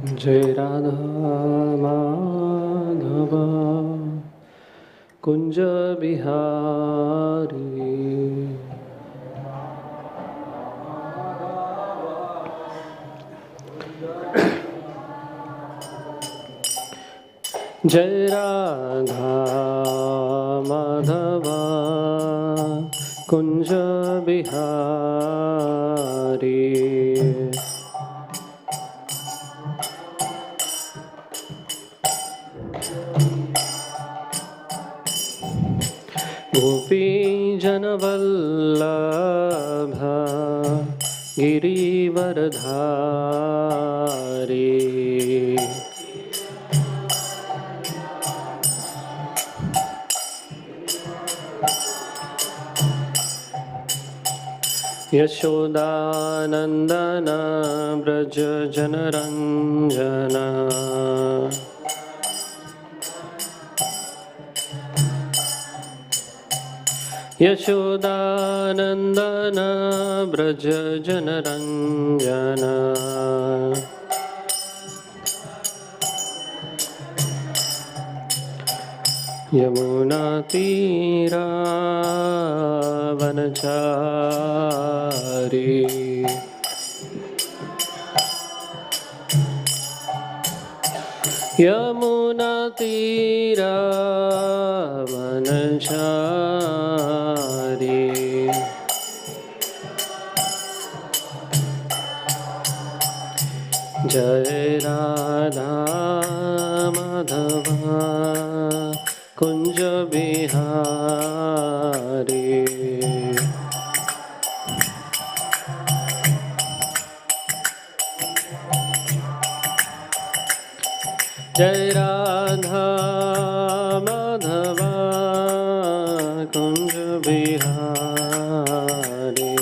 जय राधा माधव कुंज बिहारी। जय राधा माधव कुंज बिहारी। गोपी जनवल्लभ गिरिवरधारी। यशोदानंदन ब्रज जनरंजन। यशोदानंदन ब्रज जनरंजन। यमुना तीरा वनचारी। यमुना तीरा वनचारी। जय राधा माधव कुंज बिहारी। जय राधा माधव कुंज बिहारी।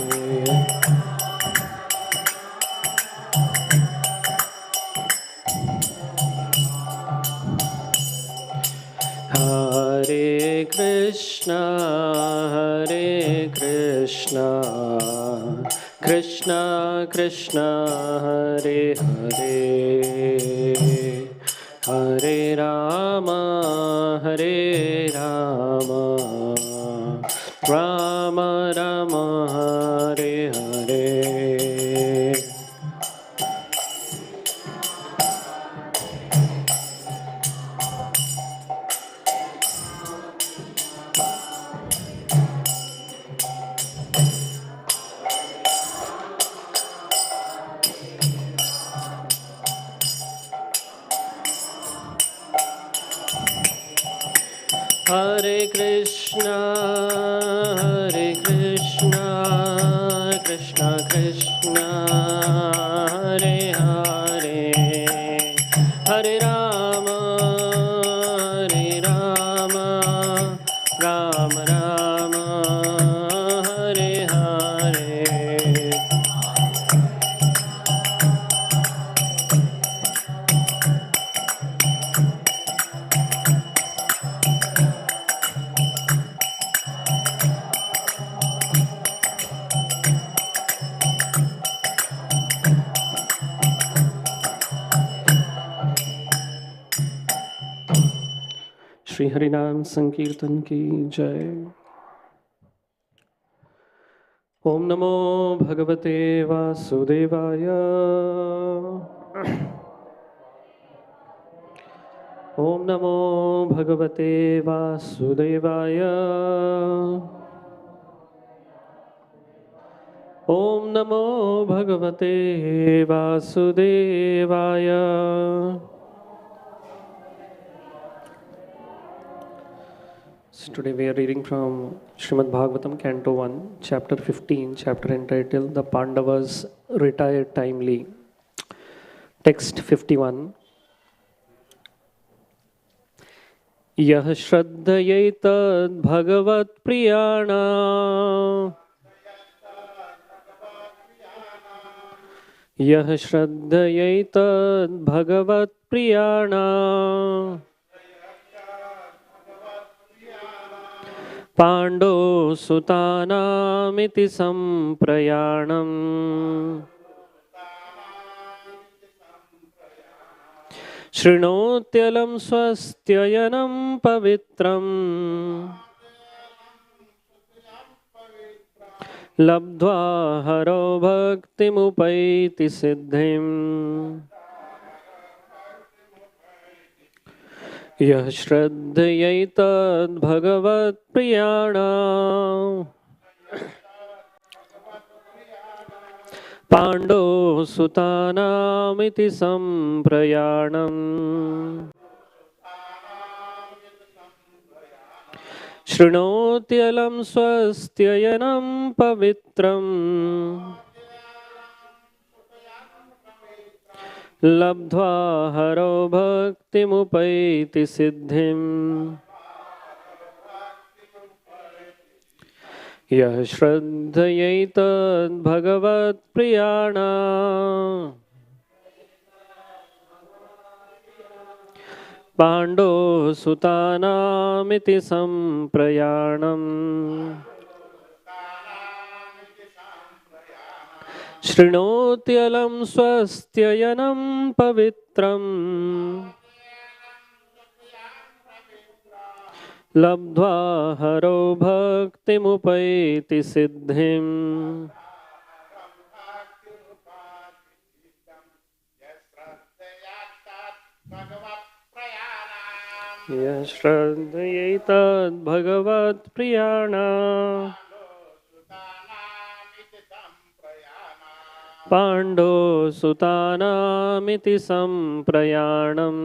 हरे कृष्णा कृष्णा कृष्णा हरे हरे। हरे राम राम राम हरे हरे। हरे कृष्णा कृष्णा कृष्णा हरे हरे। हरे राम राम राम हरे हरे। श्री हरिनाम संकीर्तन की जय। ओम नमो भगवते वासुदेवाय। ओम नमो भगवते वासुदेवाय। ओम नमो भगवते वासुदेवाय। So today we are reading from Srimad Bhagavatam, Canto 1, Chapter 15, chapter entitled The Pandavas Retired Timely. Text 51. Yah shraddhayetad Bhagavat-priyana Yah shraddhayetad Bhagavat-priyana Pando सुतानामिति संप्रयाणम् शृणोत्यलं स्वस्त्ययनं पवित्रम् लब्ध्वा हरो भक्तिमुपैति सिद्धिम् यः श्रद्धयैतद् भगवत्प्रियाणाम् पाण्डवसुतानामिति सम्प्रयाणम् शृणोत्यलं स्वस्त्ययनं पवित्रम् लब्ध्वा हरो भक्तिमुपैति सिद्धिम् यः श्रद्धयैतद् भगवत्प्रियाणाम् पाण्डवसुतानामिति सम्प्रयाणम् शृणोत्यलं स्वस्त्ययनं पवित्रम् लब्ध्वा हरो भक्तिमुपैति सिद्धिम् यः श्रद्धयैतद् भगवत्प्रियाणाम् पाण्डवसुतानामिति सम्प्रयाणम्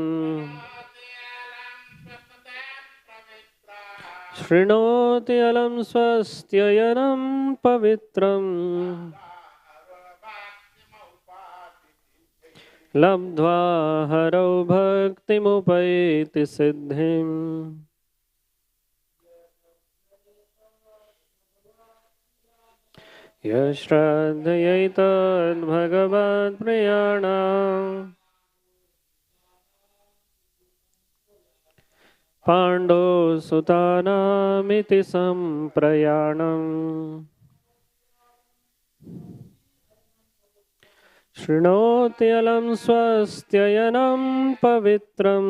शृणोत्यलं स्वस्त्ययनं पवित्रम् लब्ध्वा हरो भक्तिमुपैति सिद्धिम् यः श्रद्धयैतद् भगवत्प्रियाणाम् पाण्डवसुतानामिति सम्प्रयाणम् शृणोत्यलं स्वस्त्ययनं पवित्रम्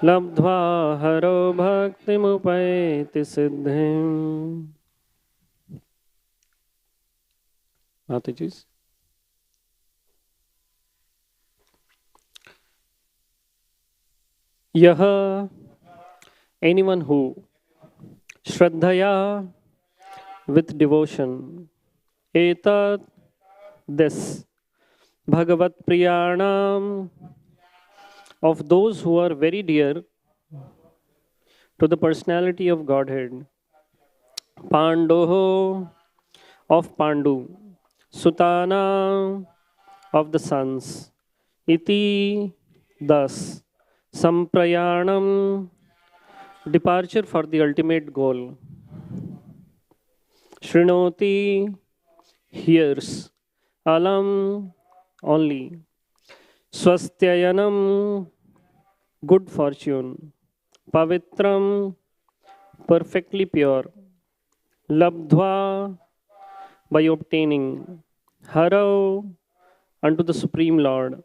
लब्ध्वा हरो भक्तिमुपैति सिद्धिम् माताजी यह anyone who Shraddhaya with devotion etat this Bhagavat-priyanam of those who are very dear to the personality of Godhead, Pandoho of Pandu, Sutana of the sons, Iti thus, Samprayanam, departure for the ultimate goal. Shrinoti, hears. Alam, only. Swastyayanam, good fortune. Pavitram, perfectly pure. Labdhva, by obtaining. Harav, unto the Supreme Lord.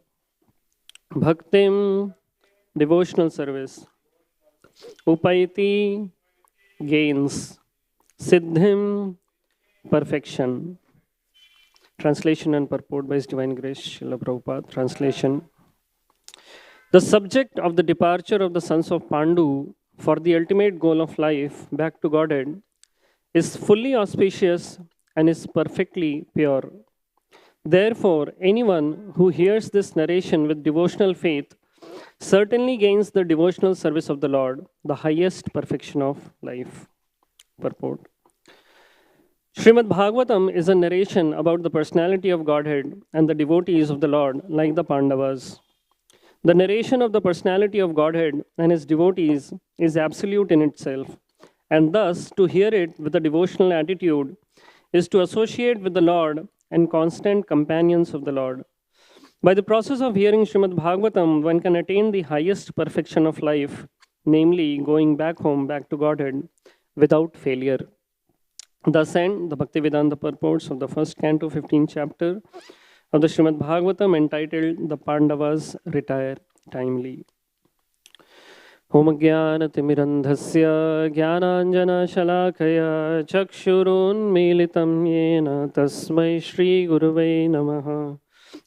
Bhaktim, devotional service. Upaiti, gains. Siddhim, perfection. Translation and purport by His Divine Grace, Srila Prabhupada. Translation. The subject of the departure of the sons of Pandu for the ultimate goal of life, back to Godhead, is fully auspicious and is perfectly pure. Therefore, anyone who hears this narration with devotional faith certainly gains the devotional service of the Lord, the highest perfection of life. Purport. Srimad Bhagavatam is a narration about the personality of Godhead and the devotees of the Lord, like the Pandavas. The narration of the personality of Godhead and His devotees is absolute in itself, and thus to hear it with a devotional attitude is to associate with the Lord and constant companions of the Lord. By the process of hearing Srimad Bhagavatam, one can attain the highest perfection of life, namely going back home, back to Godhead, without failure. Thus end the Bhaktivedanta purports of the first canto, 15th chapter, of the Srimad Bhagavatam entitled The Pandavas Retire Timely. Om Jnana-timirandhasya Jnananjana-shalakaya Chakshurunmilitam Yena Tasmai Shri Gurave Namaha.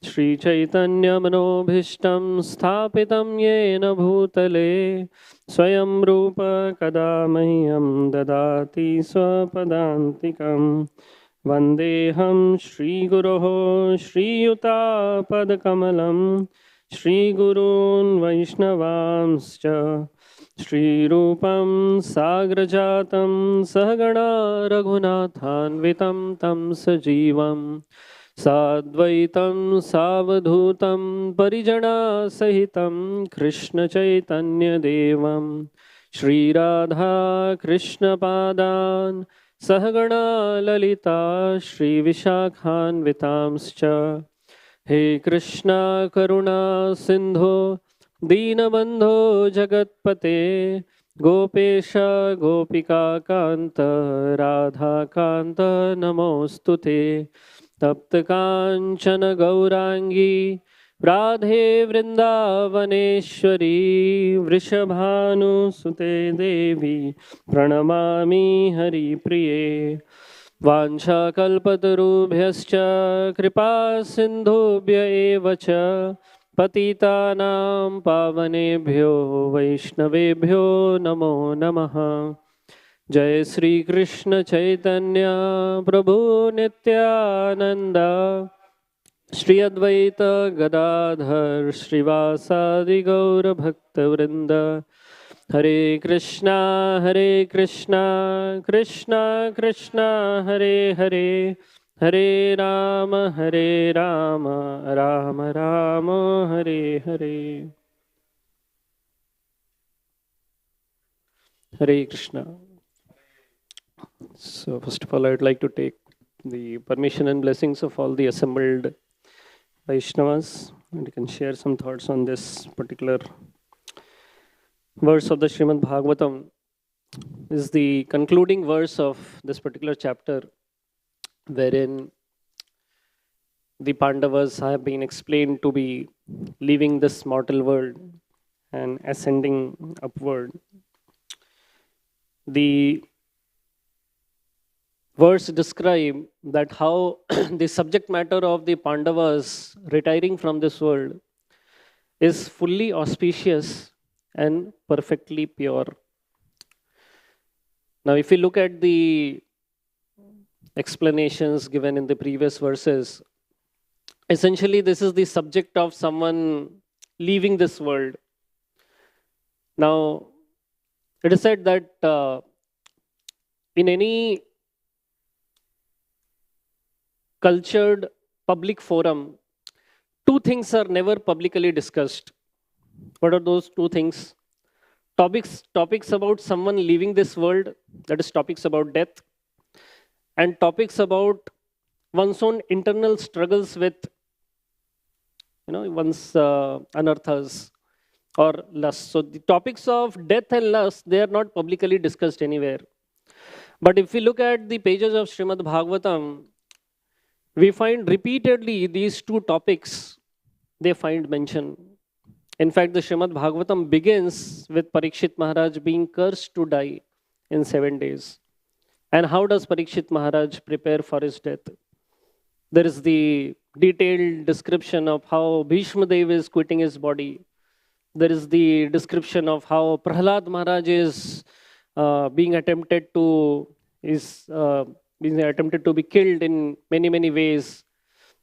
Shri Chaitanya Manobhishtam Sthapitam Yena Bhutale Swayam Rupa Kadamahyam Dadati Swapadantikam Vandeham Shri Guroho Shri Yuta Padakamalam Shri Gurun Vaishnavamscha Shri Rupam Sagrajatam Sahagana Raghunathanvitam Tam Sajivam Sadvaitam Savadhutam Parijana Sahitam Krishna Chaitanya Devam Shri Radha Krishna Padan Sahagana Lalita Shri Vishakhan Vitamscha He Krishna Karuna Sindho Deenabandho Jagatpate Gopesha Gopika Kanta Radha Kanta Namostute Tapta Kanchana Gaurangi Radhe Vrindavaneshwari Vrishabhanu Sute Devi Pranamami Hari Priye Vansha kalpatarubhyascha kripa sindhubhya eva cha patitanam pavanebhyo vaishnavebhyo namo namaha. Jai Sri Krishna Chaitanya Prabhu Nityananda Shri Advaita Gadadhar Srivasadi Gaura Bhakta Vrinda Hare Krishna Krishna Krishna Hare Hare Hare Rama Rama Rama Hare Hare. Hare Krishna. So first of all, I would like to take the permission and blessings of all the assembled Vaishnavas, and you can share some thoughts on this particular verse of the Srimad Bhagavatam. This is the concluding verse of this particular chapter, wherein the Pandavas have been explained to be leaving this mortal world and ascending upward. The verse describes that how the subject matter of the Pandavas retiring from this world is fully auspicious and perfectly pure. Now, if you look at the explanations given in the previous verses, essentially this is the subject of someone leaving this world. Now, it is said that in any cultured public forum, two things are never publicly discussed. What are those two things? Topics about someone leaving this world, that is topics about death, and topics about one's own internal struggles with, one's anarthas or lust. So the topics of death and lust, they are not publicly discussed anywhere. But if we look at the pages of Srimad Bhagavatam, we find repeatedly these two topics, they find mention. In fact, the Srimad Bhagavatam begins with Parikshit Maharaj being cursed to die in 7 days. And how does Parikshit Maharaj prepare for his death? There is the detailed description of how Bhishma Dev is quitting his body. There is the description of how Prahlad Maharaj is being attempted to be killed in many ways.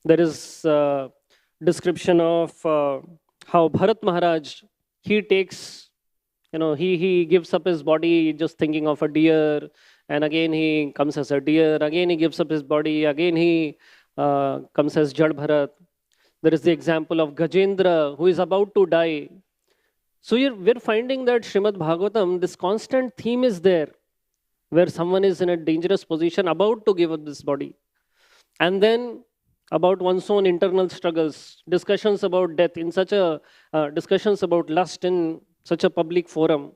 There is description of how Bharat Maharaj, he takes, he gives up his body just thinking of a deer, and again he comes as a deer, again he gives up his body, again he comes as Jad Bharat. There is the example of Gajendra, who is about to die. So we're finding that Srimad Bhagavatam, this constant theme is there, where someone is in a dangerous position, about to give up this body. And then about one's own internal struggles, discussions about death in such a, discussions about lust in such a public forum.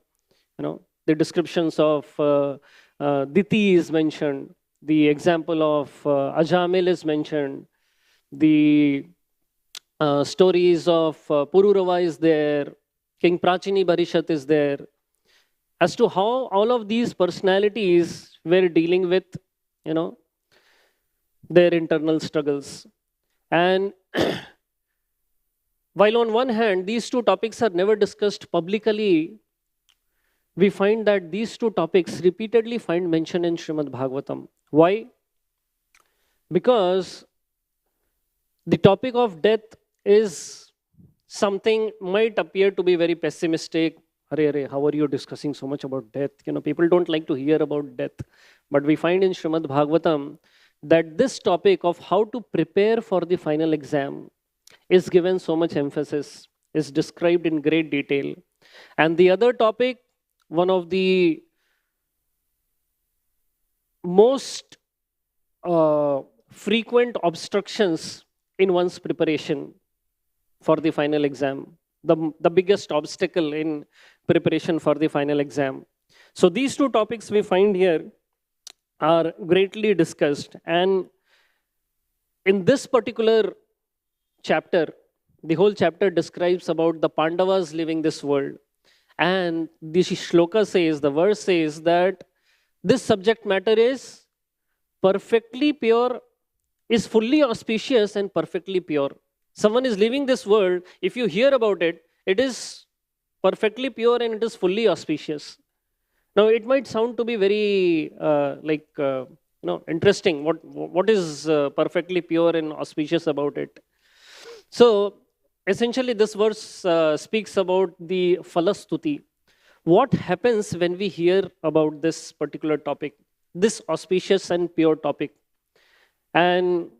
The descriptions of Diti is mentioned, the example of Ajamil is mentioned, The stories of Pururava is there, King Prachini Barishat is there, as to how all of these personalities were dealing with, you know, their internal struggles. And while on one hand, these two topics are never discussed publicly, we find that these two topics repeatedly find mention in Srimad Bhagavatam. Why? Because the topic of death is something might appear to be very pessimistic. Hare, how are you discussing so much about death? People don't like to hear about death. But we find in Srimad Bhagavatam that this topic of how to prepare for the final exam is given so much emphasis, is described in great detail. And the other topic, one of the most frequent obstructions in one's preparation for the final exam, the biggest obstacle in preparation for the final exam. So these two topics we find here are greatly discussed. And in this particular chapter, the whole chapter describes about the Pandavas leaving this world. And the shloka says, the verse says that this subject matter is perfectly pure, is fully auspicious and perfectly pure. Someone is leaving this world, if you hear about it, it is perfectly pure and it is fully auspicious. Now, it might sound to be very interesting. What is perfectly pure and auspicious about it? So, essentially, this verse speaks about the falastuti. What happens when we hear about this particular topic, this auspicious and pure topic? And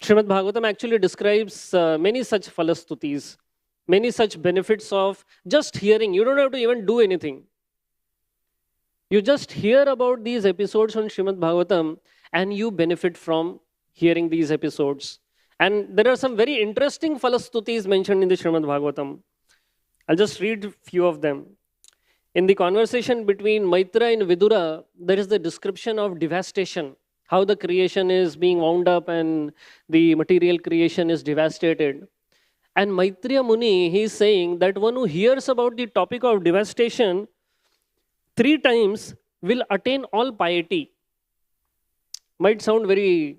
Srimad Bhagavatam actually describes many such falastutis, many such benefits of just hearing. You don't have to even do anything. You just hear about these episodes on Srimad Bhagavatam and you benefit from hearing these episodes. And there are some very interesting falastutis mentioned in the Srimad Bhagavatam. I'll just read a few of them. In the conversation between Maitra and Vidura, there is the description of devastation, how the creation is being wound up and the material creation is devastated. And Maitreya Muni, he is saying that one who hears about the topic of devastation 3 times will attain all piety. Might sound very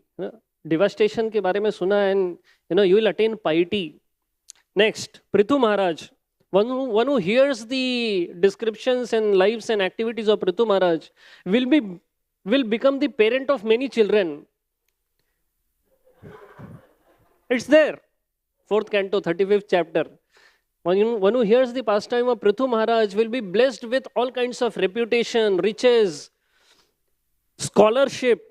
devastation ke bare mein suna, and you will attain piety. Next, Prithu Maharaj. One who hears the descriptions and lives and activities of Prithu Maharaj will become the parent of many children. It's there. 4th canto, 35th chapter. One who hears the pastime of Prithu Maharaj will be blessed with all kinds of reputation, riches, scholarship,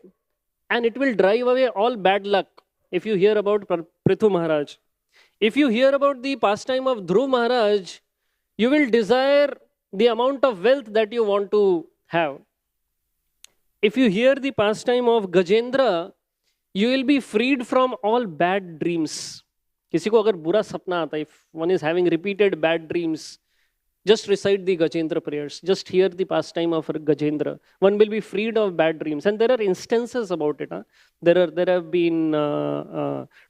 and it will drive away all bad luck if you hear about Prithu Maharaj. If you hear about the pastime of Dhruv Maharaj, you will desire the amount of wealth that you want to have. If you hear the pastime of Gajendra, you will be freed from all bad dreams. किसी को अगर बुरा सपना आता है, if one is having repeated bad dreams, just recite the Gajendra prayers. Just hear the pastime of Gajendra. One will be freed of bad dreams. And there are instances about it. There have been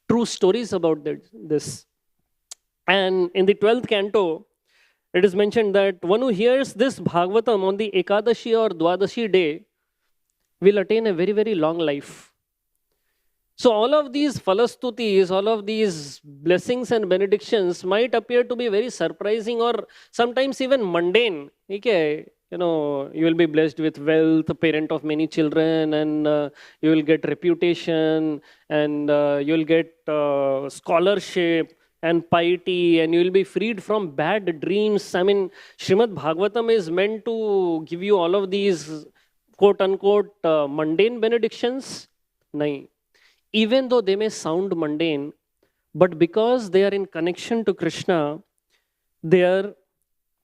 true stories about this. And in the 12th canto, it is mentioned that one who hears this Bhagavatam on the Ekadashi or Dwadashi day will attain a very, very long life. So all of these falastutis, all of these blessings and benedictions might appear to be very surprising or sometimes even mundane. Okay, you will be blessed with wealth, a parent of many children, and you will get reputation, and you will get scholarship and piety, and you will be freed from bad dreams. I mean, Srimad Bhagavatam is meant to give you all of these quote-unquote mundane benedictions. Nahi. Even though they may sound mundane, but because they are in connection to Krishna, they are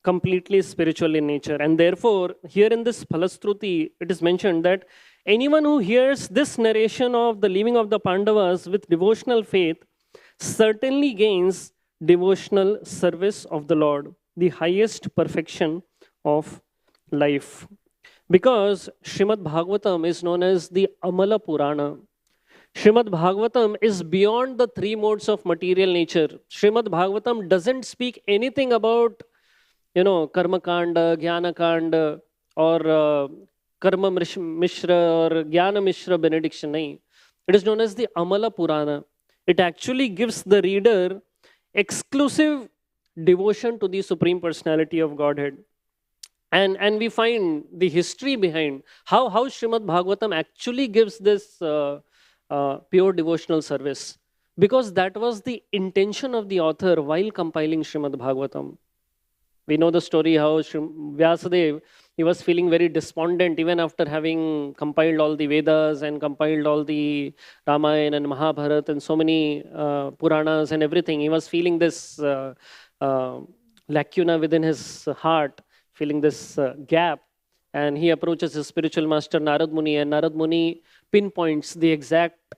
completely spiritual in nature. And therefore, here in this Phalastruti, it is mentioned that anyone who hears this narration of the leaving of the Pandavas with devotional faith certainly gains devotional service of the Lord, the highest perfection of life. Because Srimad Bhagavatam is known as the Amala Purana. Srimad Bhagavatam is beyond the three modes of material nature. Srimad Bhagavatam doesn't speak anything about, Karma Kanda, Jnana Kanda, or Karma Mishra or Jnana Mishra benediction. Nahi. It is known as the Amala Purana. It actually gives the reader exclusive devotion to the Supreme Personality of Godhead. And we find the history behind how Srimad Bhagavatam actually gives this pure devotional service. Because that was the intention of the author while compiling Srimad Bhagavatam. We know the story how Vyasadeva, he was feeling very despondent even after having compiled all the Vedas and compiled all the Ramayana and Mahabharata and so many Puranas and everything. He was feeling this lacuna within his heart, feeling this gap. And he approaches his spiritual master Narad Muni, and Narad Muni pinpoints the exact,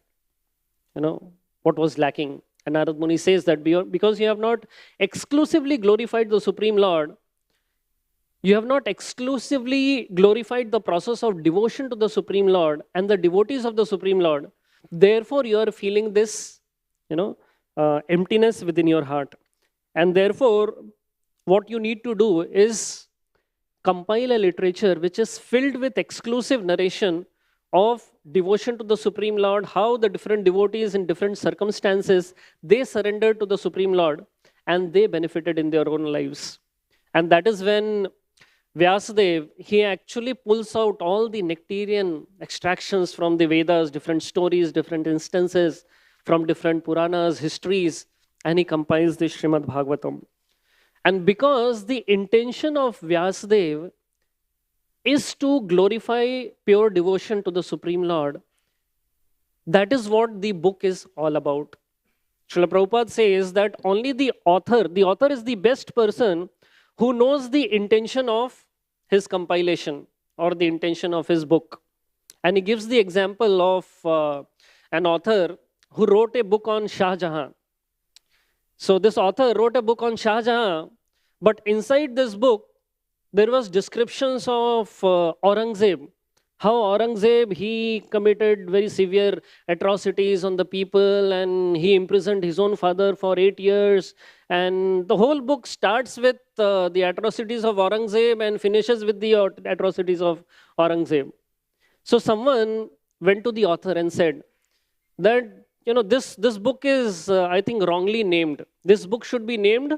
what was lacking. And Narad Muni says that because you have not exclusively glorified the Supreme Lord, you have not exclusively glorified the process of devotion to the Supreme Lord and the devotees of the Supreme Lord. Therefore, you are feeling this, emptiness within your heart. And therefore, what you need to do is compile a literature which is filled with exclusive narration of devotion to the Supreme Lord, how the different devotees in different circumstances, they surrendered to the Supreme Lord and they benefited in their own lives. And that is when Vyasadeva, he actually pulls out all the nectarian extractions from the Vedas, different stories, different instances from different Puranas, histories, and he compiles the Srimad Bhagavatam. And because the intention of Vyasadeva is to glorify pure devotion to the Supreme Lord, that is what the book is all about. Srila Prabhupada says that only the author is the best person who knows the intention of his compilation or the intention of his book. And he gives the example of an author who wrote a book on Shah Jahan. So this author wrote a book on Shah Jahan, but inside this book, there was descriptions of Aurangzeb, how Aurangzeb, he committed very severe atrocities on the people and he imprisoned his own father for 8 years. And the whole book starts with the atrocities of Aurangzeb and finishes with the atrocities of Aurangzeb. So someone went to the author and said that, this book is, I think, wrongly named. This book should be named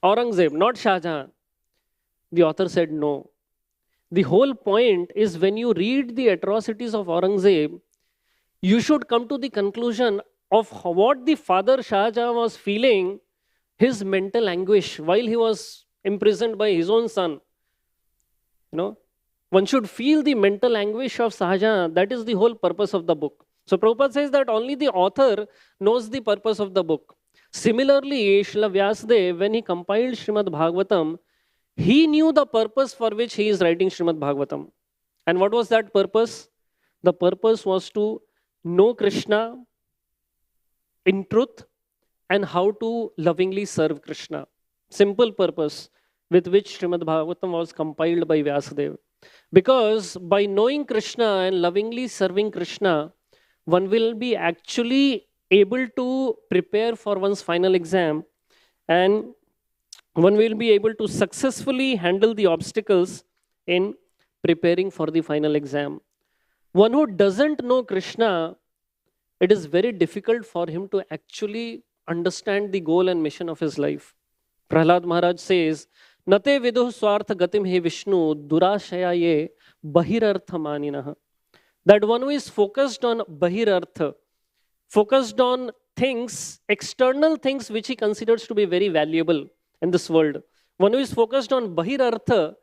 Aurangzeb, not Shah Jahan. The author said no. The whole point is when you read the atrocities of Aurangzeb, you should come to the conclusion of what the father Shah Jahan was feeling, his mental anguish while he was imprisoned by his own son. One should feel the mental anguish of Shah Jahan. That is the whole purpose of the book. So Prabhupada says that only the author knows the purpose of the book. Similarly, Srila Vyasadeva, when he compiled Srimad Bhagavatam, he knew the purpose for which he is writing Srimad Bhagavatam. And what was that purpose? The purpose was to know Krishna in truth and how to lovingly serve Krishna. Simple purpose with which Srimad Bhagavatam was compiled by Vyasadeva. Because by knowing Krishna and lovingly serving Krishna, one will be actually able to prepare for one's final exam, and one will be able to successfully handle the obstacles in preparing for the final exam. One who doesn't know Krishna, it is very difficult for him to actually understand the goal and mission of his life. Prahlad Maharaj says, Nate viduh swartha gatim he Vishnu durashaya ye bahirartha maninah. That one who is focused on bahirartha, focused on things, external things which he considers to be very valuable in this world. One who is focused on bahirartha,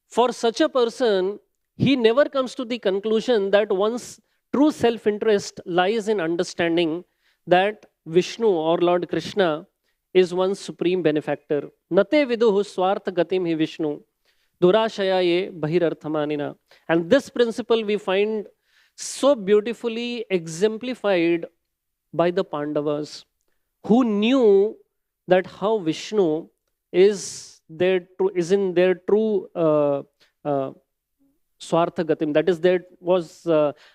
for such a person, he never comes to the conclusion that one's true self-interest lies in understanding that Vishnu or Lord Krishna is one's supreme benefactor. Nate viduhu swartha gatim hi Vishnu durashaya ye bahirarthamanina. And this principle we find so beautifully exemplified by the Pandavas, who knew that how Vishnu is in their true Swartha Gatim. That is, there was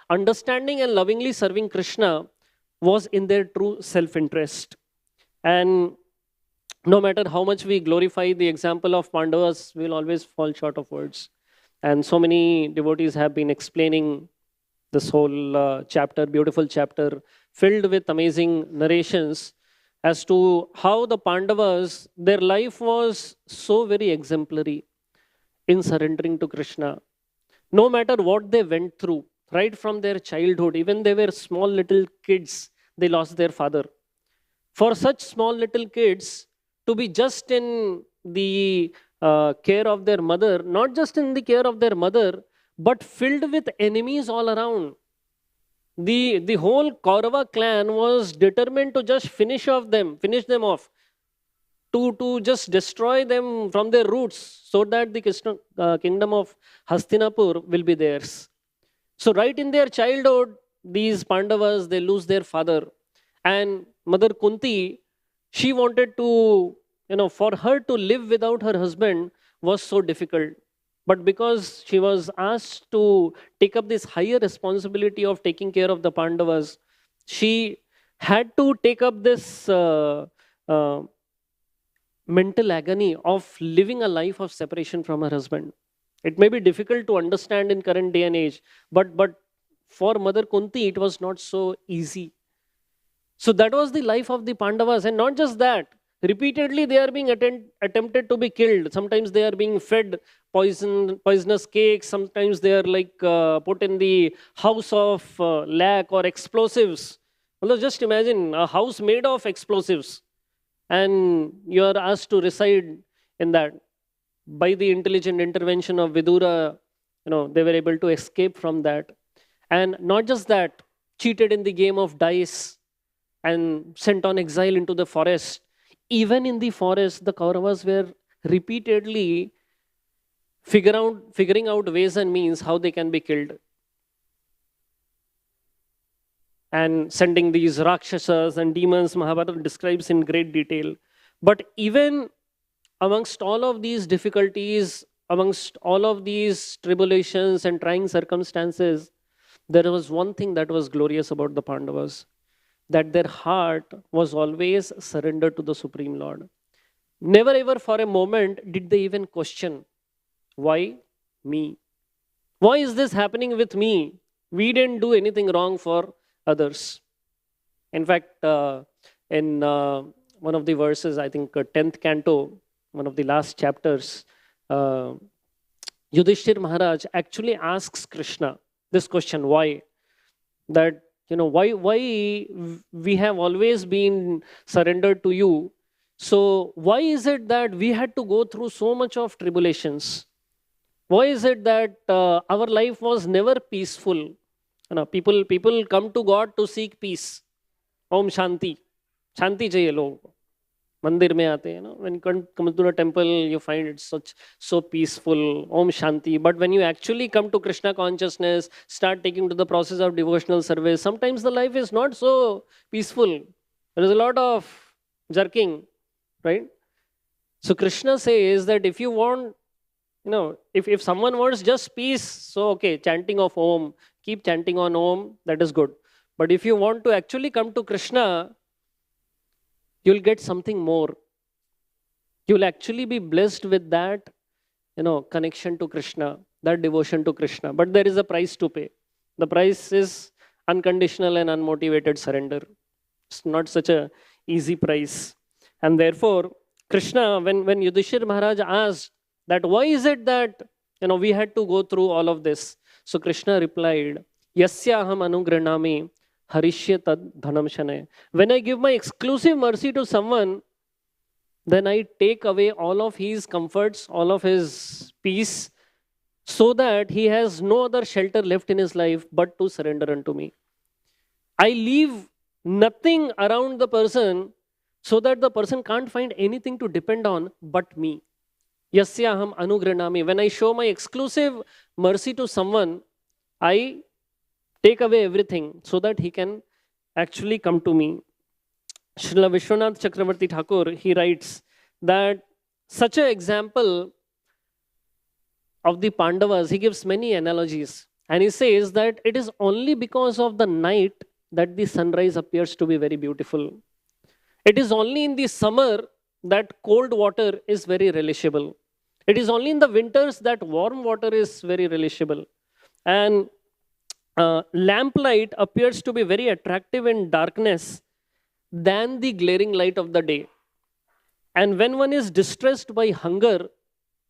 understanding and lovingly serving Krishna was in their true self-interest. And no matter how much we glorify the example of Pandavas, we will always fall short of words. And so many devotees have been explaining this whole chapter, beautiful chapter, filled with amazing narrations as to how the Pandavas, their life was so very exemplary in surrendering to Krishna. No matter what they went through, right from their childhood, even they were small little kids, they lost their father. For such small little kids to be just in the care of their mother, not just in the care of their mother, but filled with enemies all around. The whole Kaurava clan was determined to just finish them off, to just destroy them from their roots so that the kingdom of Hastinapur will be theirs. So right in their childhood, these Pandavas, they lose their father. And Mother Kunti, she wanted to, for her to live without her husband was so difficult. But because she was asked to take up this higher responsibility of taking care of the Pandavas, she had to take up this mental agony of living a life of separation from her husband. It may be difficult to understand in current day and age, but for Mother Kunti, it was not so easy. So that was the life of the Pandavas. And not just that, repeatedly they are being attempted to be killed. Sometimes they are being fed poisonous cakes. Sometimes they are put in the house of lac or explosives. Well, just imagine a house made of explosives and you are asked to reside in that. By the intelligent intervention of Vidura, they were able to escape from that. And not just that, cheated in the game of dice and sent on exile into the forest. Even in the forest, the Kauravas were repeatedly figuring out ways and means how they can be killed. And sending these Rakshasas and demons, Mahabharata describes in great detail. But even amongst all of these difficulties, amongst all of these tribulations and trying circumstances, there was one thing that was glorious about the Pandavas, that their heart was always surrendered to the Supreme Lord. Never ever for a moment did they even question, why me? Why is this happening with me? We didn't do anything wrong for others. In fact, in one of the verses, I think 10th canto, one of the last chapters, Yudhishthir Maharaj actually asks Krishna this question, why? That, why we have always been surrendered to you. So why is it that we had to go through so much of tribulations? Why is it that our life was never peaceful? People come to God to seek peace. Om Shanti. Shanti chahiye logon ko. Mandir mein aate hain, when you come to a temple, you find it so peaceful, Om Shanti. But when you actually come to Krishna consciousness, start taking to the process of devotional service, sometimes the life is not so peaceful. There is a lot of jerking, right? So Krishna says that if you want, if someone wants just peace, so okay, chanting of Om, keep chanting on Om, that is good. But if you want to actually come to Krishna, you'll get something more. You'll actually be blessed with that, connection to Krishna, that devotion to Krishna. But there is a price to pay. The price is unconditional and unmotivated surrender. It's not such a easy price. And therefore, Krishna, when Yudhishthir Maharaj asked that why is it that we had to go through all of this? So Krishna replied, Yasya aham anugranami harishya tad dhanam shane. When I give my exclusive mercy to someone, then I take away all of his comforts, all of his peace, so that he has no other shelter left in his life but to surrender unto me. I leave nothing around the person so that the person can't find anything to depend on but me. Yasya aham anugranami. When I show my exclusive mercy to someone, I take away everything so that he can actually come to me. Srila Vishwanath Chakravarti Thakur, he writes that such an example of the Pandavas, he gives many analogies. And he says that it is only because of the night that the sunrise appears to be very beautiful. It is only in the summer that cold water is very relishable. It is only in the winters that warm water is very relishable. And lamplight appears to be very attractive in darkness than the glaring light of the day. And when one is distressed by hunger,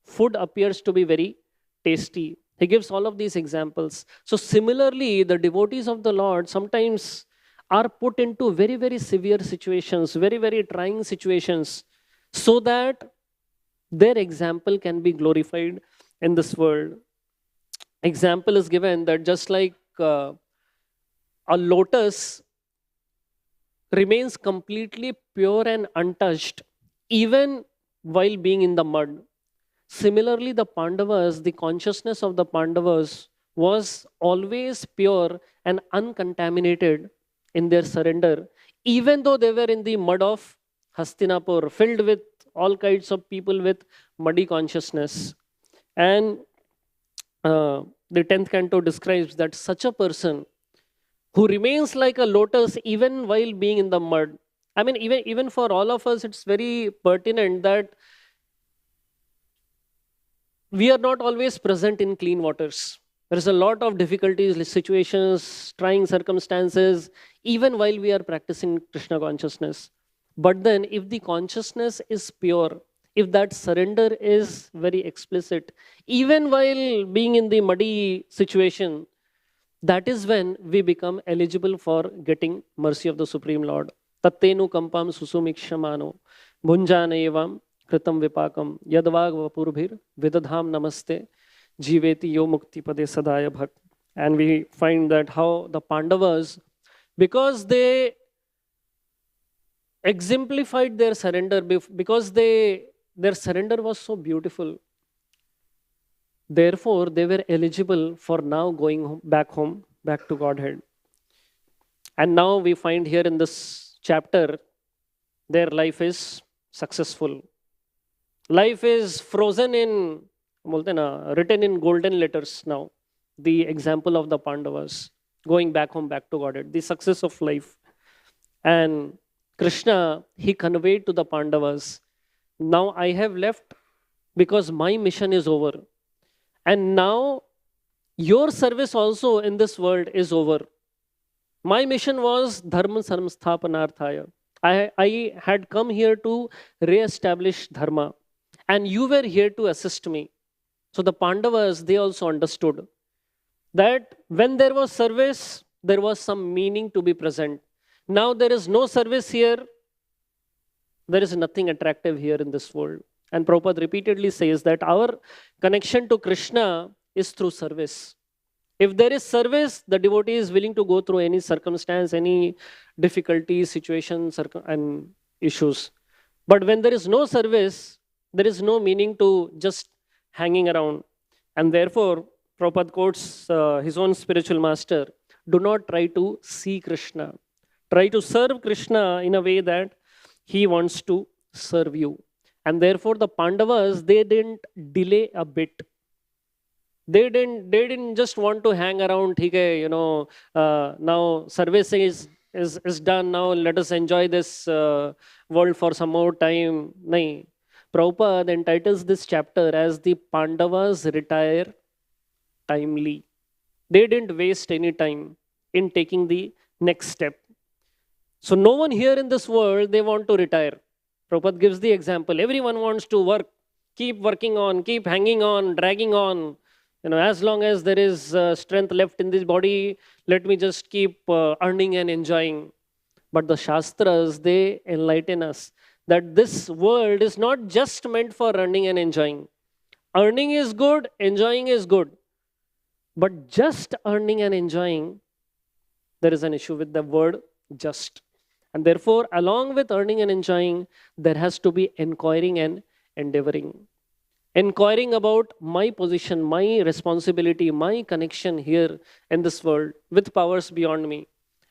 food appears to be very tasty. He gives all of these examples. So, similarly, the devotees of the Lord sometimes are put into very, very severe situations, very, very trying situations, so that their example can be glorified in this world. Example is given that just like a lotus remains completely pure and untouched even while being in the mud. Similarly, the Pandavas, the consciousness of the Pandavas was always pure and uncontaminated in their surrender, even though they were in the mud of Hastinapur, filled with all kinds of people with muddy consciousness. And the 10th canto describes that such a person who remains like a lotus even while being in the mud. I mean, even for all of us, it's very pertinent that we are not always present in clean waters. There is a lot of difficulties, situations, trying circumstances, even while we are practicing Krishna consciousness. But then, if the consciousness is pure, if that surrender is very explicit, even while being in the muddy situation, that is when we become eligible for getting mercy of the Supreme Lord. Tattenu kampam susumikshamano bhunjana evam kritam vipakam yadvag vapurbhir vidadham namaste jiveti yo mukti pade sadaya bhak. And we find that how the Pandavas, because they exemplified their surrender, because their surrender was so beautiful, therefore they were eligible for now going back home, back to Godhead. And now we find here in this chapter, their life is successful. Life is frozen in, written in golden letters now. The example of the Pandavas going back home, back to Godhead, the success of life. And Krishna, he conveyed to the Pandavas, now I have left because my mission is over. And now your service also in this world is over. My mission was dharma samsthapanarthaya. I had come here to re-establish dharma, and you were here to assist me. So the Pandavas, they also understood that when there was service, there was some meaning to be present. Now there is no service here. There is nothing attractive here in this world. And Prabhupada repeatedly says that our connection to Krishna is through service. If there is service, the devotee is willing to go through any circumstance, any difficulty, situations, and issues. But when there is no service, there is no meaning to just hanging around. And therefore, Prabhupada quotes his own spiritual master, do not try to see Krishna. Try to serve Krishna in a way that he wants to serve you. And therefore, the Pandavas, they didn't delay a bit. They didn't just want to hang around, now service is done, now let us enjoy this world for some more time. Nahin. Prabhupada entitles this chapter as the Pandavas retire timely. They didn't waste any time in taking the next step. So no one here in this world, they want to retire. Prabhupada gives the example. Everyone wants to work, keep working on, keep hanging on, dragging on. As long as there is strength left in this body, let me just keep earning and enjoying. But the Shastras, they enlighten us that this world is not just meant for earning and enjoying. Earning is good, enjoying is good. But just earning and enjoying, there is an issue with the word just. And therefore, along with earning and enjoying, there has to be inquiring and endeavoring. Inquiring about my position, my responsibility, my connection here in this world with powers beyond me.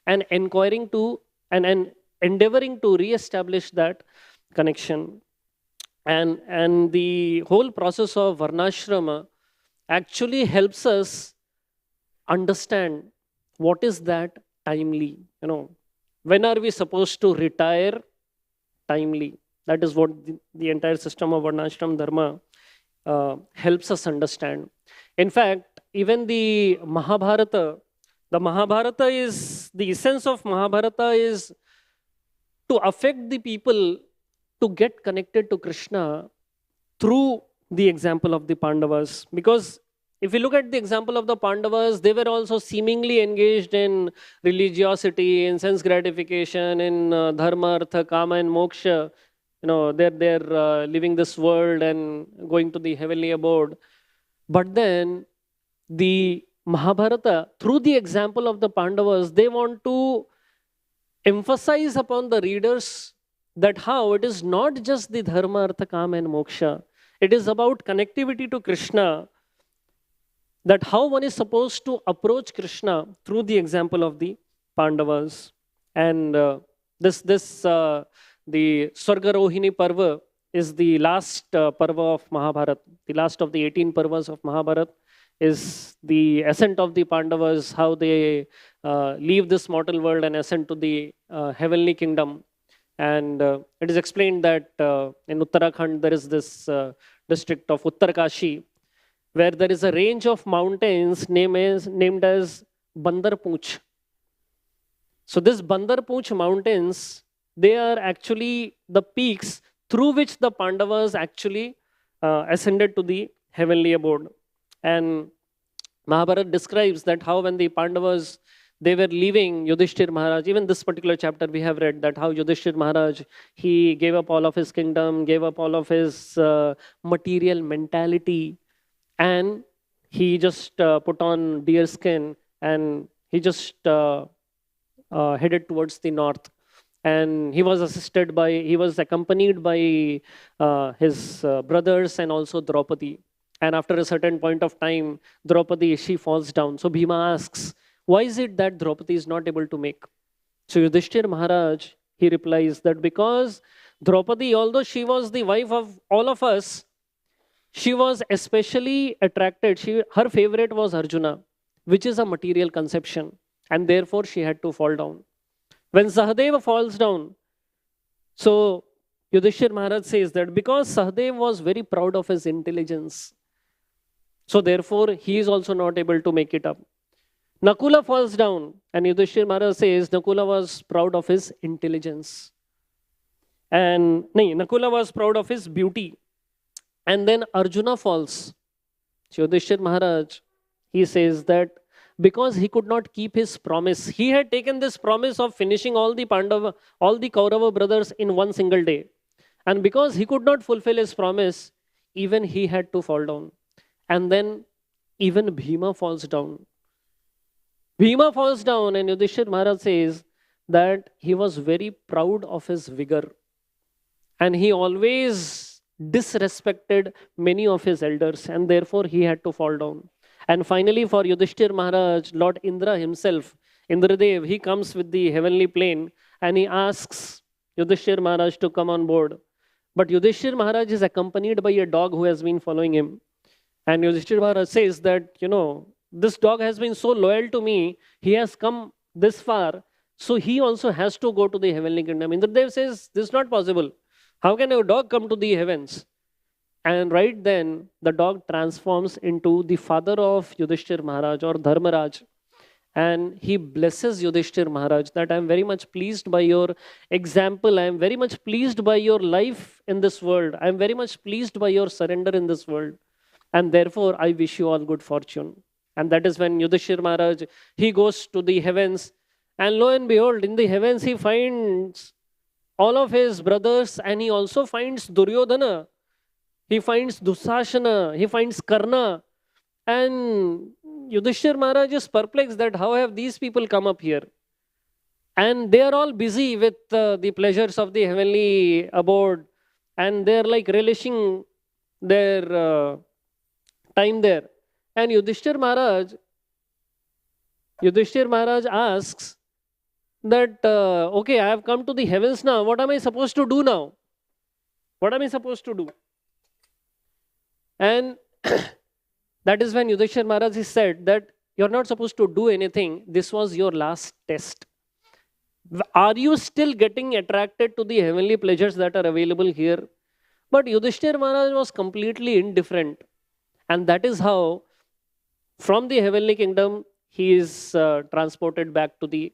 And inquiring to and endeavoring to re-establish that connection. And the whole process of varnashrama actually helps us understand what is that timely. When are we supposed to retire timely? That is what the entire system of Varnashram Dharma helps us understand. In fact, even the Mahabharata is, the essence of Mahabharata is to affect the people to get connected to Krishna through the example of the Pandavas. Because if you look at the example of the Pandavas, they were also seemingly engaged in religiosity, in sense gratification, in dharma, artha, kama, and moksha. They're living this world and going to the heavenly abode. But then the Mahabharata, through the example of the Pandavas, they want to emphasize upon the readers that how it is not just the dharma, artha, kama, and moksha. It is about connectivity to Krishna, that how one is supposed to approach Krishna through the example of the Pandavas. And the Swargarohini Parva is the last Parva of Mahabharata. The last of the 18 Parvas of Mahabharata is the ascent of the Pandavas, how they leave this mortal world and ascend to the heavenly kingdom. And it is explained that in Uttarakhand there is this district of Uttarkashi, where there is a range of mountains named as Bandarpooch. So this Bandarpooch mountains, they are actually the peaks through which the Pandavas actually ascended to the heavenly abode. And Mahabharata describes that how when the Pandavas, they were leaving Yudhishthir Maharaj, even this particular chapter we have read that how Yudhishthir Maharaj, he gave up all of his kingdom, gave up all of his material mentality, and he just put on deer skin and he just headed towards the north. And he was accompanied by his brothers and also Draupadi. And after a certain point of time, Draupadi, she falls down. So Bhima asks, why is it that Draupadi is not able to make? So Yudhishthir Maharaj, he replies that because Draupadi, although she was the wife of all of us, she was especially attracted. Her favorite was Arjuna, which is a material conception. And therefore, she had to fall down. When Sahadeva falls down, so Yudhishthir Maharaj says that because Sahadeva was very proud of his intelligence, so therefore, he is also not able to make it up. Nakula falls down, and Yudhishthir Maharaj says Nakula was proud of his intelligence. And Nakula was proud of his beauty. And then Arjuna falls. So Yudhishthir Maharaj, he says that because he could not keep his promise, he had taken this promise of finishing all the Kaurava brothers in one single day. And because he could not fulfill his promise, even he had to fall down. And then even Bhima falls down. Bhima falls down, and Yudhishthir Maharaj says that he was very proud of his vigor. And he always disrespected many of his elders, and therefore he had to fall down. And finally, for Yudhishthir Maharaj, Lord Indra himself, Indradev, he comes with the heavenly plane and he asks Yudhishthir Maharaj to come on board. But Yudhishthir Maharaj is accompanied by a dog who has been following him. And Yudhishthir Maharaj says that, this dog has been so loyal to me, he has come this far, so he also has to go to the heavenly kingdom. Indradev says, this is not possible. How can a dog come to the heavens? And right then, the dog transforms into the father of Yudhishthir Maharaj or Dharmaraj. And he blesses Yudhishthir Maharaj that I am very much pleased by your example. I am very much pleased by your life in this world. I am very much pleased by your surrender in this world. And therefore, I wish you all good fortune. And that is when Yudhishthir Maharaj, he goes to the heavens. And lo and behold, in the heavens, he finds all of his brothers, and he also finds Duryodhana. He finds Dusashana, he finds Karna. And Yudhishthir Maharaj is perplexed that how have these people come up here? And they are all busy with the pleasures of the heavenly abode. And they are like relishing their time there. And Yudhishthir Maharaj asks that, okay, I have come to the heavens now. What am I supposed to do now? What am I supposed to do? And That is when Yudhishthir Maharaj he said that you're not supposed to do anything. This was your last test. Are you still getting attracted to the heavenly pleasures that are available here? But Yudhishthir Maharaj was completely indifferent. And that is how, from the heavenly kingdom, he is transported back to the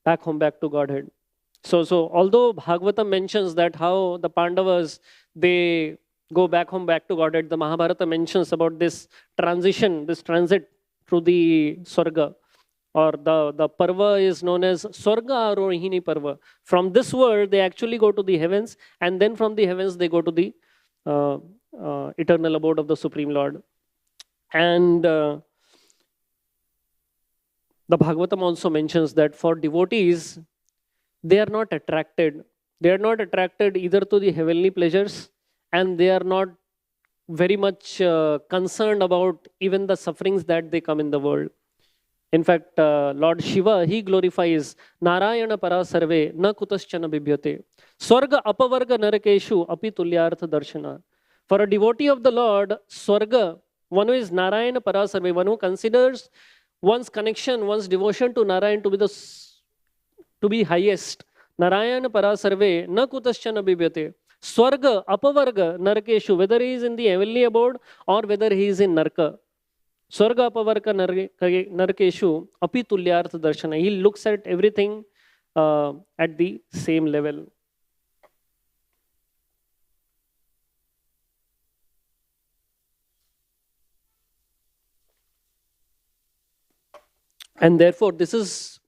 back home, back to Godhead. So although Bhagavatam mentions that how the Pandavas they go back home, back to Godhead, the Mahabharata mentions about this transition, this transit through the Swarga, or the Parva is known as Swarga Arohini Parva. From this world, they actually go to the heavens, and then from the heavens, they go to the eternal abode of the Supreme Lord. And the Bhagavatam also mentions that for devotees, they are not attracted. They are not attracted either to the heavenly pleasures, and they are not very much concerned about even the sufferings that they come in the world. In fact, Lord Shiva, he glorifies Narayana Parasarve na kutaschana bibhyate. Swarga apavarga narakeshu api tulyartha darshana. For a devotee of the Lord, Swarga, one who is Narayana Parasarve, one who considers one's connection, one's devotion to Narayan to be highest. Narayana Parasarve na kutaschana bibhyate. Swarga apavarga narakeshu, whether he is in the heavenly abode or whether he is in Narka. Swarga apavarga narakeshu api tulyartha darshana. He looks at everything at the same level. And therefore, this is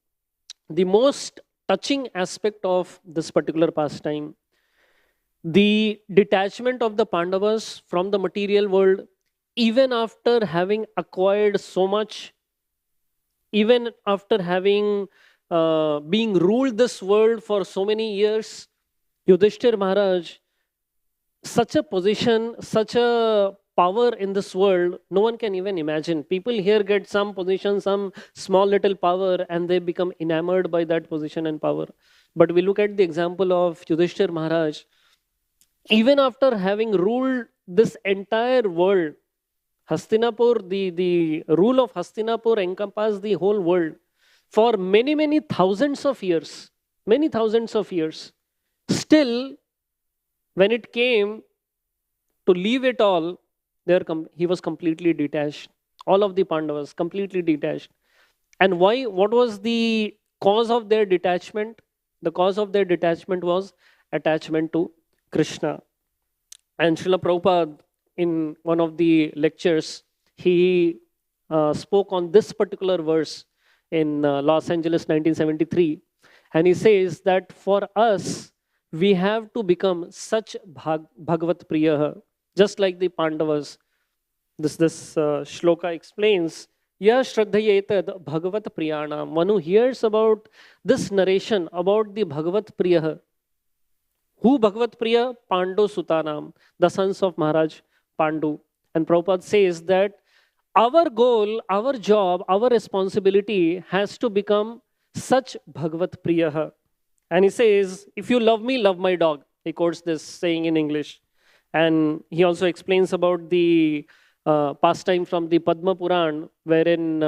the most touching aspect of this particular pastime. The detachment of the Pandavas from the material world, even after having acquired so much, even after having being ruled this world for so many years, Yudhishthir Maharaj, such a position, such a power in this world, no one can even imagine. People here get some position, some small little power, and they become enamored by that position and power. But we look at the example of Yudhishthir Maharaj, even after having ruled this entire world, Hastinapur, the rule of Hastinapur encompassed the whole world for many, many thousands of years. Many thousands of years. Still, when it came to leave it all, he was completely detached. All of the Pandavas, completely detached. And why? What was the cause of their detachment? The cause of their detachment was attachment to Krishna. And Srila Prabhupada, in one of the lectures, he spoke on this particular verse in Los Angeles 1973. And he says that for us, we have to become such Bhagavat-priya, just like the Pandavas. This shloka explains, Ya Shraddhayetad Bhagavat-priyana. One who hears about this narration about the Bhagavat-priya. Who Bhagavat-priya? Pandu Sutanam, the sons of Maharaj Pandu. And Prabhupada says that our goal, our job, our responsibility has to become such Bhagavat-priya. And he says, if you love me, love my dog. He quotes this saying in English. And he also explains about the pastime from the Padma Puran, wherein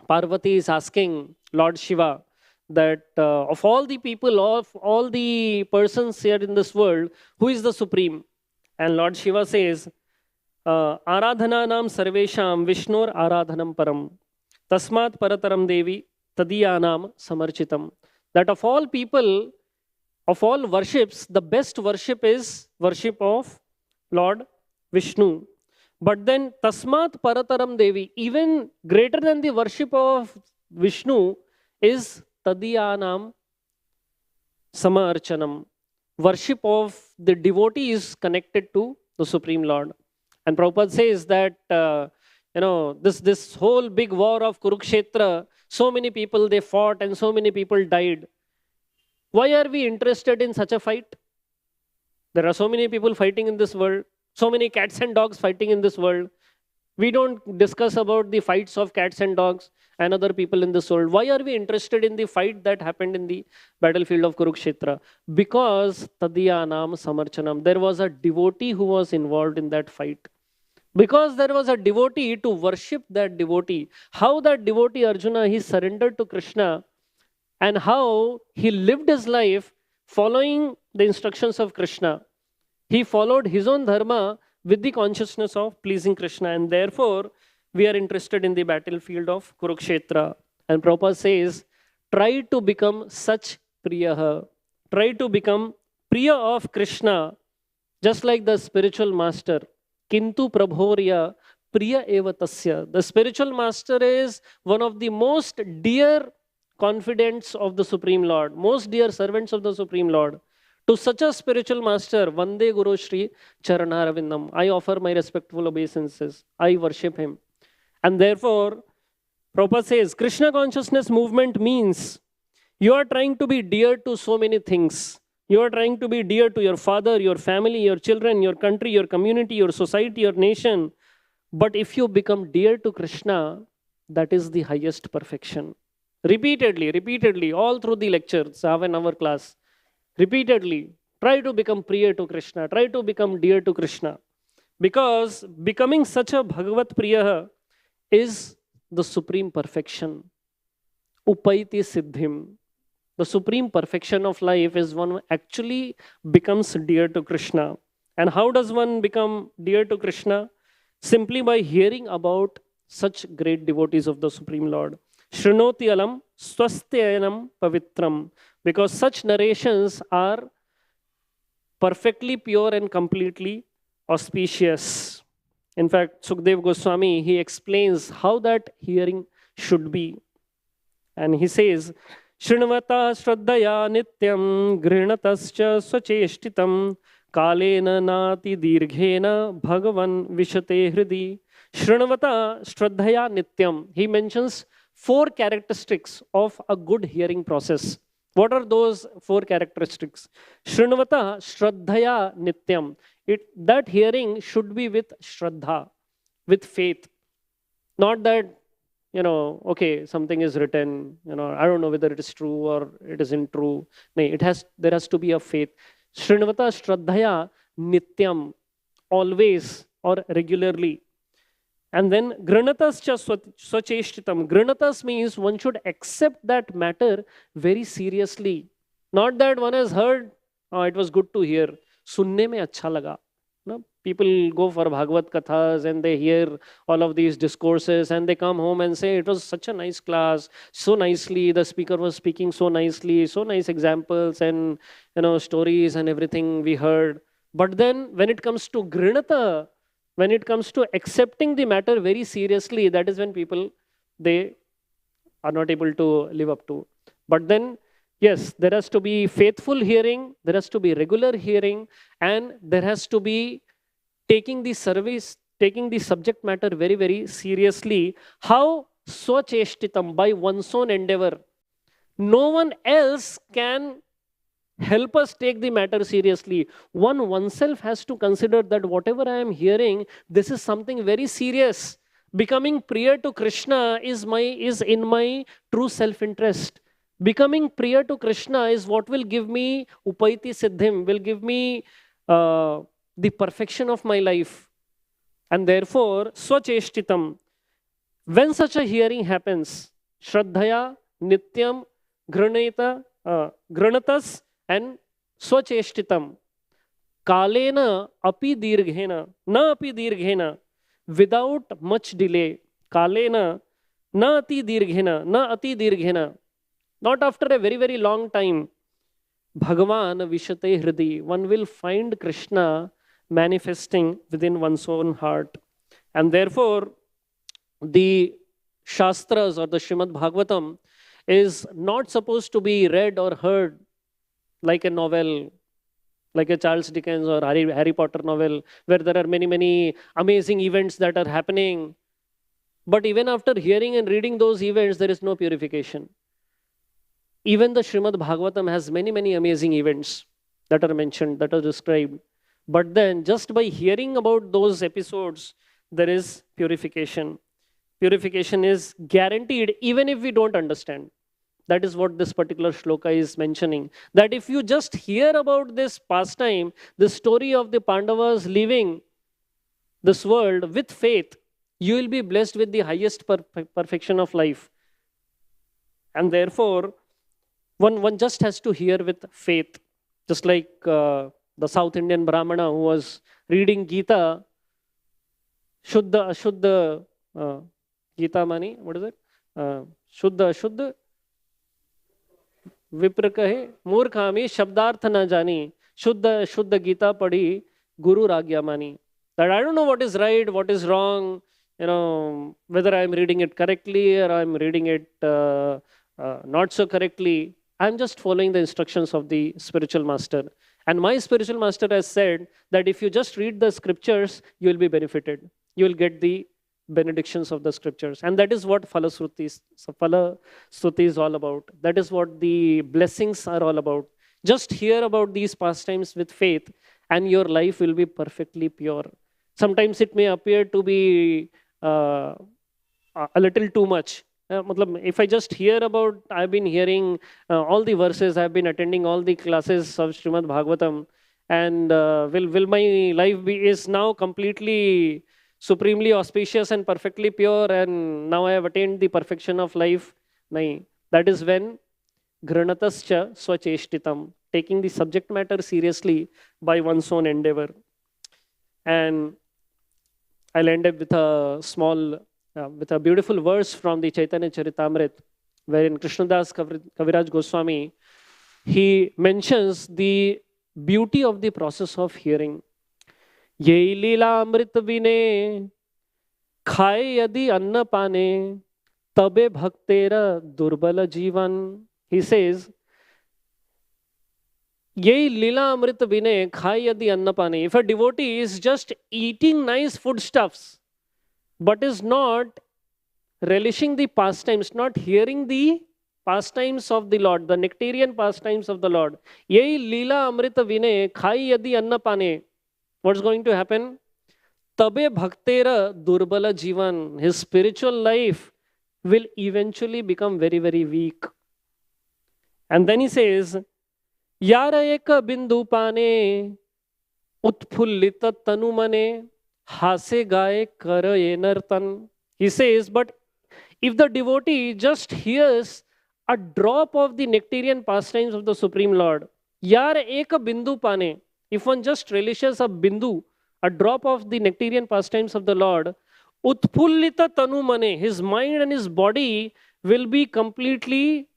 Parvati is asking Lord Shiva that of all the people, of all the persons here in this world, who is the supreme? And Lord Shiva says, Aradhananam sarvesham Vishnur aradhanam param. Tasmat parataram devi tadiyanam samarchitam. That of all people, of all worships, the best worship is worship of Lord Vishnu. But then Tasmat Parataram Devi, even greater than the worship of Vishnu, is Tadiyanam Samarchanam. Worship of the devotee is connected to the Supreme Lord. And Prabhupada says that this whole big war of Kurukshetra, so many people they fought and so many people died. Why are we interested in such a fight? There are so many people fighting in this world. So many cats and dogs fighting in this world. We don't discuss about the fights of cats and dogs and other people in this world. Why are we interested in the fight that happened in the battlefield of Kurukshetra? Because Tadiyanam Samarchanam. There was a devotee who was involved in that fight. Because there was a devotee to worship that devotee. How that devotee Arjuna, he surrendered to Krishna, and how he lived his life following the instructions of Krishna. He followed his own dharma with the consciousness of pleasing Krishna, and therefore we are interested in the battlefield of Kurukshetra. And Prabhupada says, try to become such Priyaha. Try to become Priya of Krishna, just like the spiritual master. Kintu Prabhorya Priya eva tasya. The spiritual master is one of the most dear confidants of the Supreme Lord, most dear servants of the Supreme Lord. To such a spiritual master, Vande Guru Shri Charanaravindam, I offer my respectful obeisances. I worship him. And therefore, Prabhupada says, Krishna consciousness movement means you are trying to be dear to so many things. You are trying to be dear to your father, your family, your children, your country, your community, your society, your nation. But if you become dear to Krishna, that is the highest perfection. Repeatedly, all through the lectures, half an hour class, repeatedly, try to become priya to Krishna, try to become dear to Krishna. Because becoming such a Bhagavat-priya is the supreme perfection. Upaiti siddhim. The supreme perfection of life is one actually becomes dear to Krishna. And how does one become dear to Krishna? Simply by hearing about such great devotees of the Supreme Lord. Shrunoti alam swastyanam pavitram. Because such narrations are perfectly pure and completely auspicious. In fact, Sukdev Goswami, he explains how that hearing should be. And he says, Shrunvata Shraddhaya Nityam Grihnatascha Swacheshtitam Kalena Nati Dirghena Bhagavan Vishate Hridi. Shrunvata Shraddhaya Nityam. He mentions 4 characteristics of a good hearing process. What are those 4 characteristics? Shrunvata Shraddhaya Nityam. That hearing should be with Shraddha, with faith. Not that, okay, something is written, I don't know whether it is true or it isn't true. No, there has to be a faith. Srinvata Shraddhaya Nityam, always or regularly. And then Granatas cha swacheshtitam. Granatas means one should accept that matter very seriously. Not that one has heard, oh, it was good to hear. Sunne mein acha laga. No? People go for Bhagavat Kathas and they hear all of these discourses and they come home and say, it was such a nice class, so nicely, the speaker was speaking so nicely, so nice examples and stories and everything we heard. But then when it comes to Grinata, when it comes to accepting the matter very seriously, that is when people, they are not able to live up to. But then, yes, there has to be faithful hearing, there has to be regular hearing, and there has to be taking the service, taking the subject matter very, very seriously. How? Swacheshtitam, by one's own endeavor. No one else can help us take the matter seriously. Oneself has to consider that whatever I am hearing, this is something very serious. Becoming priya to Krishna is in my true self-interest. Becoming priya to Krishna is what will give me upaiti siddhim, will give me the perfection of my life. And therefore, swacheshtitam. When such a hearing happens, shraddhaya, nityam, granatas, and swacheshtitam. Kalena api dirghena, na api dirghena, without much delay. Kalena, na ati dirghena, na ati dirghena. Not after a very, very long time. Bhagavan Vishate Hridi. One will find Krishna manifesting within one's own heart. And therefore, the Shastras or the Srimad Bhagavatam is not supposed to be read or heard like a novel, like a Charles Dickens or Harry Potter novel, where there are many, many amazing events that are happening. But even after hearing and reading those events, there is no purification. Even the Srimad Bhagavatam has many, many amazing events that are mentioned, that are described. But then just by hearing about those episodes, there is purification. Purification is guaranteed even if we don't understand. That is what this particular shloka is mentioning. That if you just hear about this pastime, the story of the Pandavas leaving this world with faith, you will be blessed with the highest perfection of life. And therefore, one just has to hear with faith. Just like the South Indian Brahmana who was reading Gita, Shuddha, Ashuddha, Gita Mani, what is it? Shuddha, Ashuddha, विप्र कहे मूर्खामी शब्दार्थ न जानी शुद्ध शुद्ध गीता पढ़ी guru ragya mani. That I don't know what is right, what is wrong, whether I am reading it correctly or I am reading it not so correctly. I am just following the instructions of the spiritual master. And my spiritual master has said that if you just read the scriptures, you will be benefited. You will get the benedictions of the scriptures. And that is what Phalasruti is all about. That is what the blessings are all about. Just hear about these pastimes with faith and your life will be perfectly pure. Sometimes it may appear to be a little too much. If I just hear about, I've been hearing all the verses, I've been attending all the classes of Srimad Bhagavatam, and will my life is now completely supremely auspicious and perfectly pure, and now I have attained the perfection of life? Nahi. That is when granatascha swacheshtitam, taking the subject matter seriously by one's own endeavor. And I'll end up with a beautiful verse from the Chaitanya Charitamrita, wherein Krishnadas Kaviraj Goswami, he mentions the beauty of the process of hearing. Ye lila amrit vine, khaye yadi anna pane, tabe bhaktera durbala jivan. He says, Ye lila amrit vine, khaye yadi anna pane. If a devotee is just eating nice foodstuffs, but is not relishing the pastimes, not hearing the pastimes of the Lord, the nectarian pastimes of the Lord, Ye lila amrita vine, khaye yadi anna pane. What's going to happen? Tabe bhaktera durbala jivan. His spiritual life will eventually become very, very weak. And then he says, Yara eka bindu pane, utphullita tanumane, hase gaye karaye nartan. He says, but if the devotee just hears a drop of the nectarian pastimes of the Supreme Lord, Yara eka bindu pane, if one just relishes a bindu, a drop of the nectarian pastimes of the Lord, utphullita tanumane, his mind and his body will be completely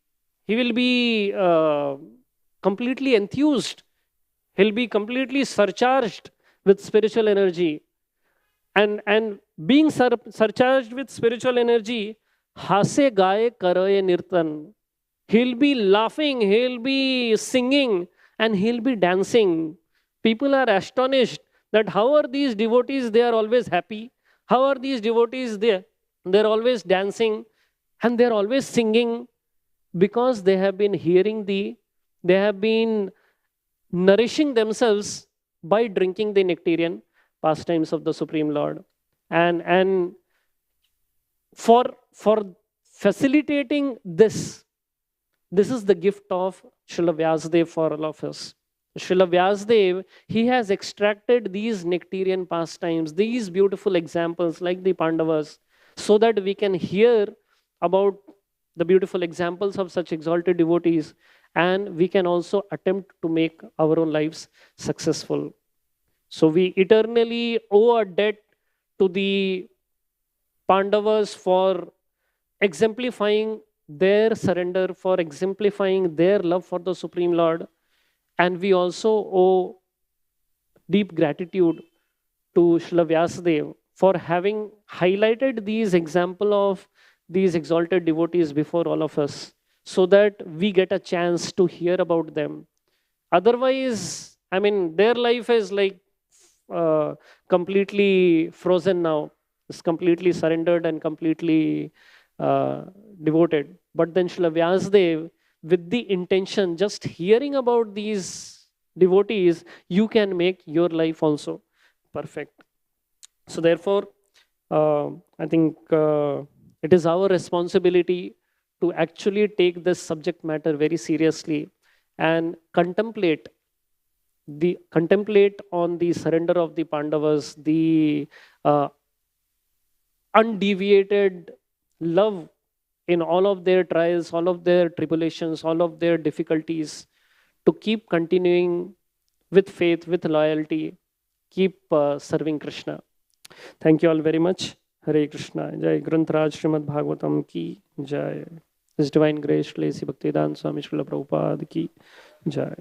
enthused. He'll be completely surcharged with spiritual energy. And being surcharged with spiritual energy, hase gaye karaye nirtan. He'll be laughing, he'll be singing, and he'll be dancing. People are astonished that how are these devotees, they are always happy. How are these devotees, they're always dancing and they're always singing, because they have been they have been nourishing themselves by drinking the nectarian pastimes of the Supreme Lord. And for facilitating this is the gift of Srila Vyasadeva for all of us. Srila Vyasadeva, he has extracted these nectarian pastimes, these beautiful examples like the Pandavas, so that we can hear about the beautiful examples of such exalted devotees, and we can also attempt to make our own lives successful. So we eternally owe a debt to the Pandavas for exemplifying their surrender, for exemplifying their love for the Supreme Lord. And we also owe deep gratitude to Srila Vyasadeva for having highlighted these example of these exalted devotees before all of us, so that we get a chance to hear about them. Otherwise, their life is like completely frozen now. It's completely surrendered and completely devoted. But then Srila Vyasadeva, with the intention, just hearing about these devotees, you can make your life also perfect. So therefore, I think it is our responsibility to actually take this subject matter very seriously and contemplate on the surrender of the Pandavas, the uh, undeviated love in all of their trials, all of their tribulations, all of their difficulties, to keep continuing with faith, with loyalty, keep serving Krishna. Thank you all very much. Hare Krishna. Jai Granth-raj Srimad Bhagavatam ki Jai. His Divine Grace, Sri Bhaktivedanta Swami Srila Prabhupada ki Jai.